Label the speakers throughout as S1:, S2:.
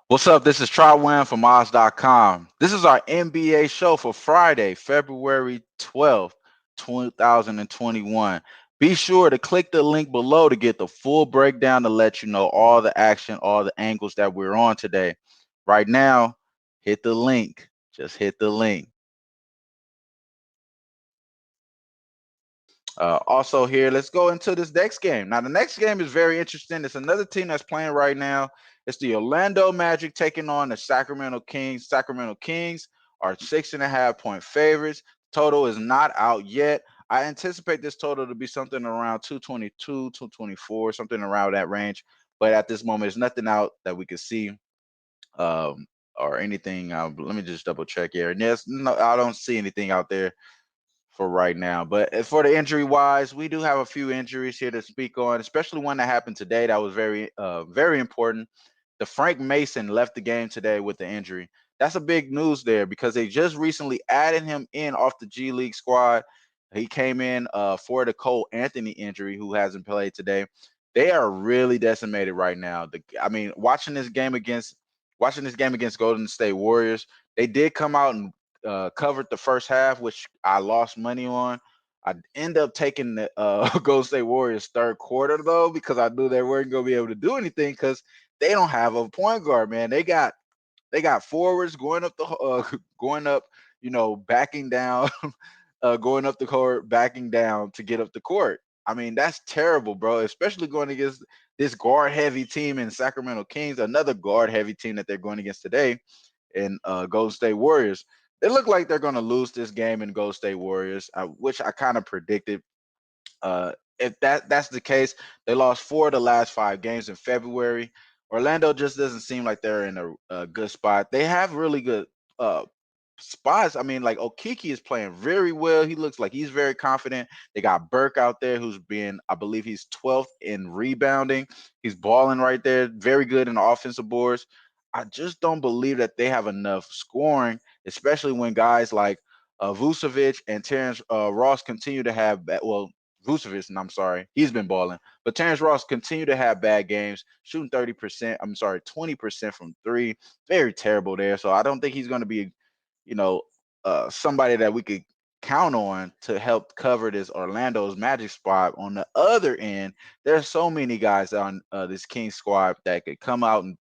S1: What's up? This is Trywin from Oz.com. This is our NBA show for Friday, February 12th, 2021. Be sure to click the link below to get the full breakdown to let you know all the action, all the angles that we're on today. Right now, hit the link. Just hit the link. Also, here, let's go into this next game. Now, the next game is very interesting. It's another team that's playing right now. It's the Orlando Magic taking on the Sacramento Kings. Sacramento Kings are 6.5 point favorites. Total is not out yet. I anticipate this total to be something around 222, 224, something around that range. But at this moment, there's nothing out that we can see um, or anything. Let me just double check here. And yes, no, I don't see anything out there for right now. But as for the injury wise, we do have a few injuries here to speak on, especially one that happened today that was very important. The Frank Mason left the game today with the injury. That's a big news there because they just recently added him in off the G League squad. He came in for the Cole Anthony injury, who hasn't played today. They are really decimated right now. I mean, watching this game against Golden State Warriors, they did come out and covered the first half, which I lost money on. I end up taking the Golden State Warriors third quarter though because I knew they weren't going to be able to do anything because they don't have a point guard, man. They got forwards going up going up, backing down, going up the court, backing down to get up the court. I mean, that's terrible, bro. Especially going against this guard heavy team in Sacramento Kings, another guard heavy team that they're going against today in Golden State Warriors. They look like they're going to lose this game in Golden State Warriors, which I kind of predicted. If that's the case, they lost 4 of the last 5 games in February. Orlando just doesn't seem like they're in a good spot. They have really good uh, spots. I mean, like Okiki is playing very well. He looks like he's very confident. They got Burke out there, who's been, I believe, he's 12th in rebounding. He's balling right there, very good in the offensive boards. I just don't believe that they have enough scoring, especially when guys like Vucevic and Terrence Ross continue to have well, Vucevic, and I'm sorry, he's been balling, but Terrence Ross continue to have bad games, shooting 30%. I'm sorry, 20% from three. Very terrible there. So I don't think he's going to be you know, somebody that we could count on to help cover this Orlando's Magic spot. On the other end, there's so many guys on this King squad that could come out and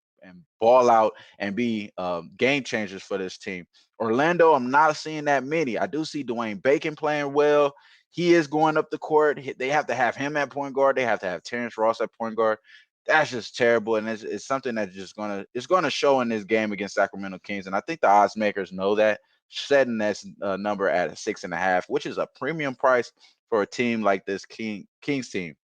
S1: ball out and be game changers for this team. Orlando, I'm not seeing that many. I do see Dwayne Bacon playing well. He is going up the court. They have to have him at point guard. They have to have Terrence Ross at point guard. That's just terrible, and it's something that's just gonna show in this game against Sacramento Kings, and I think the odds makers know that, setting that number at 6.5, which is a premium price for a team like this Kings team.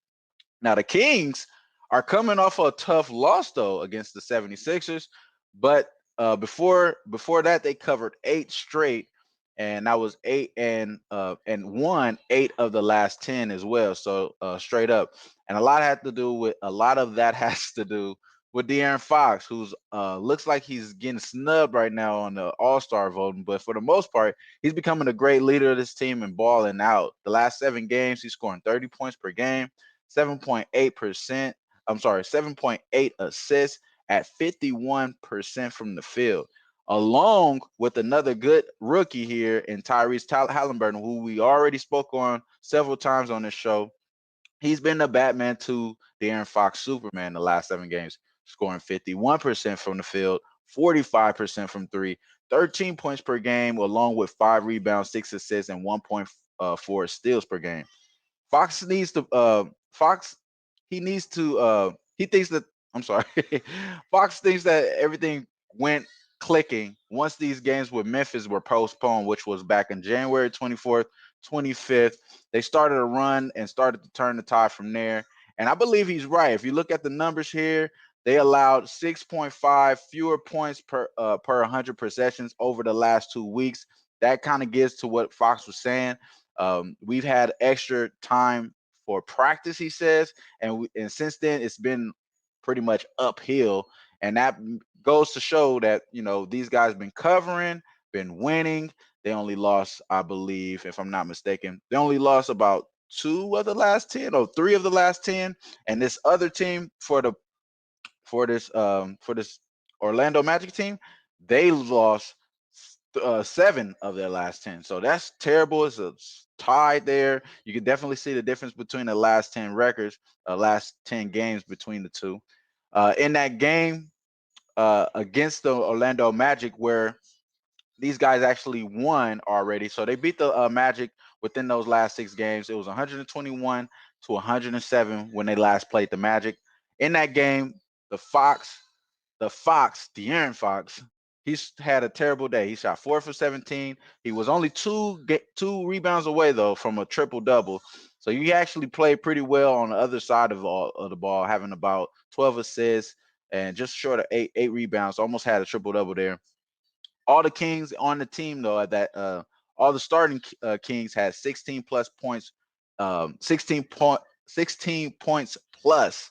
S1: Now the Kings are coming off a tough loss though against the 76ers, but before that they covered 8 straight, and that was and won 8 of the last 10 as well. So straight up, and a lot of that has to do with De'Aaron Fox, who's looks like he's getting snubbed right now on the All Star voting, but for the most part, he's becoming a great leader of this team and balling out. The last 7 games, he's scoring 30 points per game, 7.8%. I'm sorry, 7.8 assists at 51% from the field, along with another good rookie here in Halliburton, who we already spoke on several times on this show. He's been the Batman to the Aaron Fox Superman the last 7 games, scoring 51% from the field, 45% from three, 13 points per game, along with 5 rebounds, 6 assists, and 1.4 steals per game. Fox needs to Fox he needs to he thinks that I'm sorry. Fox thinks that everything went clicking once these games with Memphis were postponed, which was back in January 24th, 25th. They started a run and started to turn the tide from there. And I believe he's right. If you look at the numbers here, they allowed 6.5 fewer points per 100 possessions over the last 2 weeks. That kind of gets to what Fox was saying. We've had extra time for practice, he says, and since then it's been pretty much uphill, and that goes to show that these guys been covering, been winning. They only lost, I believe, if I'm not mistaken, they only lost about 2 of the last 10 or 3 of the last 10, and this other team for this Orlando Magic team, they lost 7 of their last 10. So that's terrible. It's a tie there. You can definitely see the difference between the last 10 records, last 10 games between the two. In that game against the Orlando Magic, where these guys actually won already. So they beat the Magic within those last 6 games. It was 121 to 107 when they last played the Magic. In that game, the Fox, De'Aaron Fox, he's had a terrible day. He shot 4 for 17. He was only two rebounds away though from a triple double. So he actually played pretty well on the other side of the ball, having about 12 assists and just short of eight rebounds. Almost had a triple double there. All the Kings on the team though at that all the starting Kings had 16 plus points, 16 points plus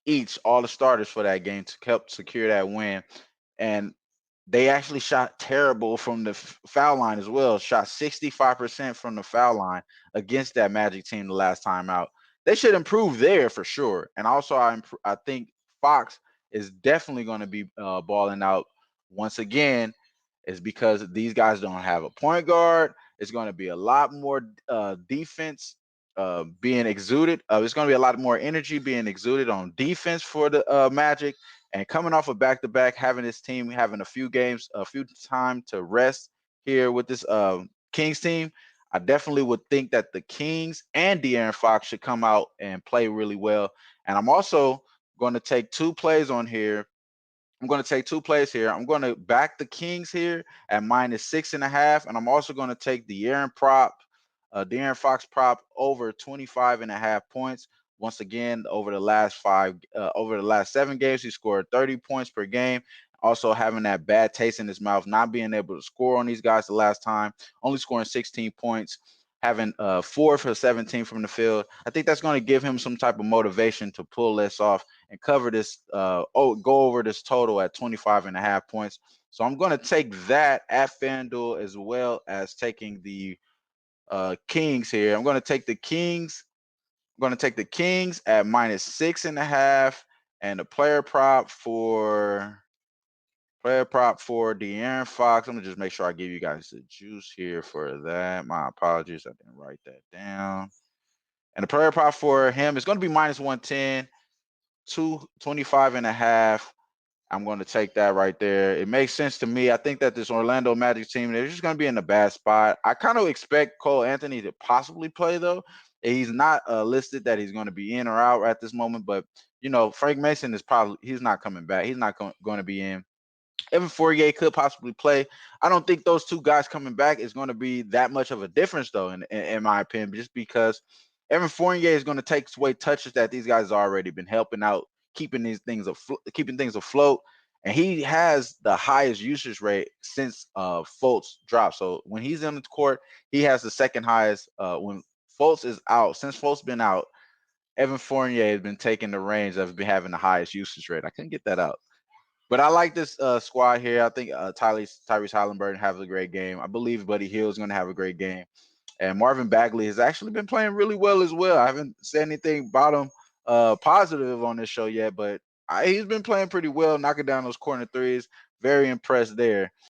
S1: each. All the starters for that game to help secure that win, and they actually shot terrible from the foul line as well. Shot 65% from the foul line against that Magic team the last time out. They should improve there for sure. And also, I think Fox is definitely going to be balling out once again. Is because these guys don't have a point guard. It's going to be a lot more defense being exuded. It's going to be a lot more energy being exuded on defense for the Magic, and coming off a back-to-back, having this team having a few games, a few time to rest here with this Kings team, I definitely would think that the Kings and De'Aaron Fox should come out and play really well. And I'm also going to take two plays on here. I'm going to take two plays here. I'm going to back the Kings here at -6.5, and I'm also going to take the De'Aaron Fox prop over 25.5 points. Once again, over the last 7 games, he scored 30 points per game. Also having that bad taste in his mouth, not being able to score on these guys the last time, only scoring 16 points, having 4 for 17 from the field. I think that's going to give him some type of motivation to pull this off and cover this, go over this total at 25.5 points. So I'm going to take that at FanDuel as well as taking the Kings here. I'm going to take the Kings. I'm going to take the Kings at -6.5, and the player prop for De'Aaron Fox. I'm gonna just make sure I give you guys the juice here for that. My apologies, I didn't write that down. And the player prop for him is going to be -110, 225.5. I'm going to take that right there. It makes sense to me. I think that this Orlando Magic team, they're just going to be in a bad spot. I kind of expect Cole Anthony to possibly play, though. He's not listed that he's going to be in or out at this moment, but Frank Mason he's not coming back. He's not going to be in. Evan Fournier could possibly play. I don't think those two guys coming back is going to be that much of a difference, though, in my opinion, just because Evan Fournier is going to take away touches that these guys have already been helping out, keeping things afloat, and he has the highest usage rate since Fultz dropped. So when he's in the court, he has the second highest. When Fultz is out, since Fultz been out, Evan Fournier has been taking the reins of been having the highest usage rate. I couldn't get that out. But I like this squad here. I think Tyrese Halliburton have a great game. I believe Buddy Hield is going to have a great game. And Marvin Bagley has actually been playing really well as well. I haven't said anything about him positive on this show yet, but he's been playing pretty well, knocking down those corner threes. Very impressed there.